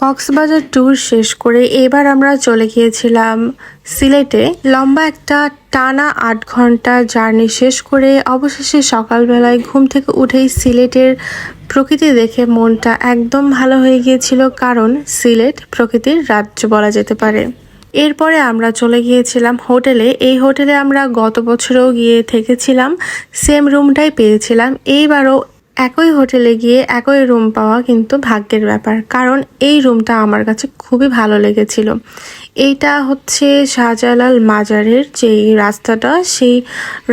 Cox's Bazar tour শেষ করে এবার আমরা চলে গিয়েছিলাম সিলেটে। লম্বা একটা টানা ৮ ঘন্টা জার্নি শেষ করে অবশেষে সকালবেলায় ঘুম থেকে উঠেই সিলেটের প্রকৃতি দেখে মনটা একদম ভালো হয়ে গিয়েছিল, কারণ সিলেট প্রকৃতির রাজ্য বলা যেতে পারে। এরপরে আমরা চলে গিয়েছিলাম হোটেলে। এই হোটেলে আমরা গত বছরেও গিয়ে থেকেছিলাম, সেম রুমটাই পেয়েছিলাম। এইবারও একই হোটেলে গিয়ে একই রুম পাওয়া কিন্তু ভাগ্যের ব্যাপার, কারণ এই রুমটা আমার কাছে খুবই ভালো লেগেছিল। এইটা হচ্ছে শাহজালাল মাজারের যেই রাস্তাটা, সেই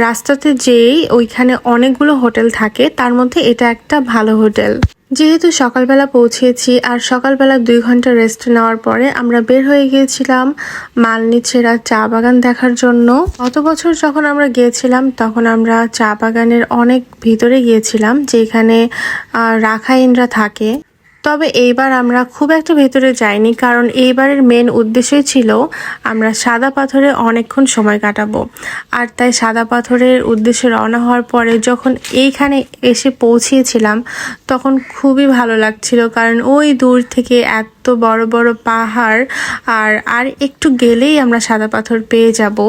রাস্তাতে যেই ওইখানে অনেকগুলো হোটেল থাকে, তার মধ্যে এটা একটা ভালো হোটেল। যেহেতু সকালবেলা পৌঁছেছি আর সকালবেলা 2 ঘন্টা রেস্ট নেওয়ার পরে আমরা বের হয়ে গিয়েছিলাম মালনীছেড়া চা বাগান দেখার জন্য। গত বছর যখন আমরা গিয়েছিলাম তখন আমরা চা বাগানের অনেক ভিতরে গিয়েছিলাম, যেখানে রাখাইনরা থাকে। তবে এইবার আমরা খুব একটা ভেতরে যাইনি, কারণ এইবারের মেন উদ্দেশ্যই ছিল আমরা সাদা পাথরে অনেকক্ষণ সময় কাটাবো। আর তাই সাদা পাথরের উদ্দেশ্যে রওনা হওয়ার পরে যখন এইখানে এসে পৌঁছিয়েছিলাম তখন খুবই ভালো লাগছিল, কারণ ওই দূর থেকে এত বড় বড় পাহাড়, আর একটু গেলেই আমরা সাদা পাথর পেয়ে যাব।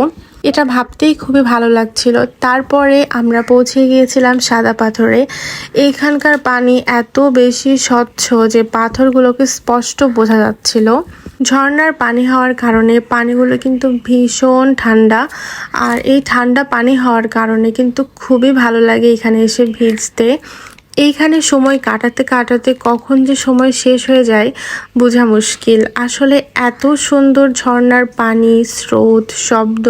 এটা ভাবতেই খুবই ভালো লাগছিল। তারপরে আমরা পৌঁছে গিয়েছিলাম সাদা পাথরে। এইখানকার পানি এত বেশি স্বচ্ছ যে পাথরগুলোকে স্পষ্ট বোঝা যাচ্ছিল। ঝর্ণার পানি হওয়ার কারণে পানিগুলো কিন্তু ভীষণ ঠান্ডা, আর এই ঠান্ডা পানি হওয়ার কারণে কিন্তু খুবই ভালো লাগে এখানে এসে ভিজতে। এইখানে সময় কাটাতে কাটাতে কখন যে সময় শেষ হয়ে যায় বোঝা মুশকিল। আসলে এত সুন্দর ঝর্ণার পানি, স্রোত, শব্দ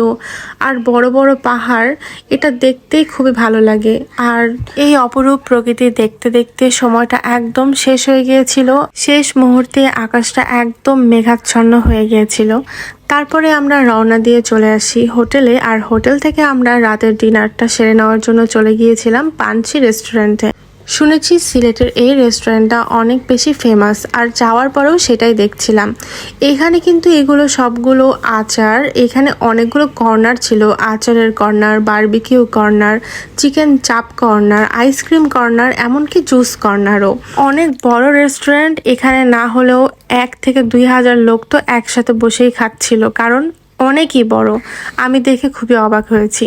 আর বড় বড় পাহাড়, এটা দেখতেই খুবই ভালো লাগে। আর এই অপরূপ প্রকৃতি দেখতে দেখতে সময়টা একদম শেষ হয়ে গিয়েছিল। শেষ মুহূর্তে আকাশটা একদম মেঘাচ্ছন্ন হয়ে গিয়েছিল। তারপরে আমরা রওনা দিয়ে চলে আসি হোটেলে, আর হোটেল থেকে আমরা রাতের ডিনারটা সেরে নেওয়ার জন্য চলে গিয়েছিলাম পানসি রেস্টুরেন্টে। শুনেছি সিলেটের এই রেস্টুরেন্টটা অনেক বেশি ফেমাস, আর যাওয়ার পরেও সেটাই দেখছিলাম। এখানে কিন্তু এগুলো সবগুলো আচার। এখানে অনেকগুলো কর্নার ছিল, আচারের কর্নার, বারবিকিউ কর্নার, চিকেন চাপ কর্নার, আইসক্রিম কর্নার, এমনকি জুস কর্নারও। অনেক বড় রেস্টুরেন্ট। এখানে না হলেও 1 থেকে 2 হাজার লোক তো একসাথে বসেই খাচ্ছিল, কারণ অনেকই বড়। আমি দেখে খুবই অবাক হয়েছি।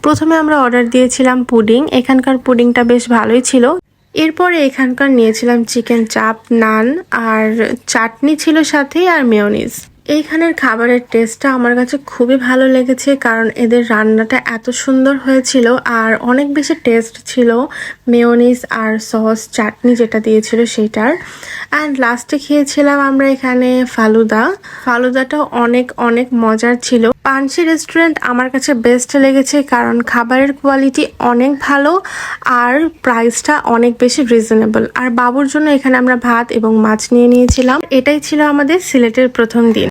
প্রথমে আমরা অর্ডার দিয়েছিলাম পুডিং। এখানকার পুডিংটা বেশ ভালোই ছিল। এরপরে এখানকার নিয়েছিলাম চিকেন চাপ, নান আর চাটনি ছিল সাথে, আর মেয়োনিজ। এইখানের খাবারের টেস্টটা আমার কাছে খুবই ভালো লেগেছে, কারণ এদের রান্নাটা এত সুন্দর হয়েছিল আর অনেক বেশি টেস্ট ছিল মেয়োনিজ আর সস, চাটনি যেটা দিয়েছিল সেটার। অ্যান্ড লাস্টে খেয়েছিলাম আমরা এখানে ফালুদাটাও অনেক অনেক মজার ছিল। পানসি রেস্টুরেন্ট আমার কাছে বেস্ট লেগেছে, কারণ খাবারের কোয়ালিটি অনেক ভালো আর প্রাইসটা অনেক বেশি রিজনেবল। আর বাবুর জন্য এখানে আমরা ভাত এবং মাছ নিয়ে নিয়েছিলাম। এটাই ছিল আমাদের সিলেটের প্রথম দিন।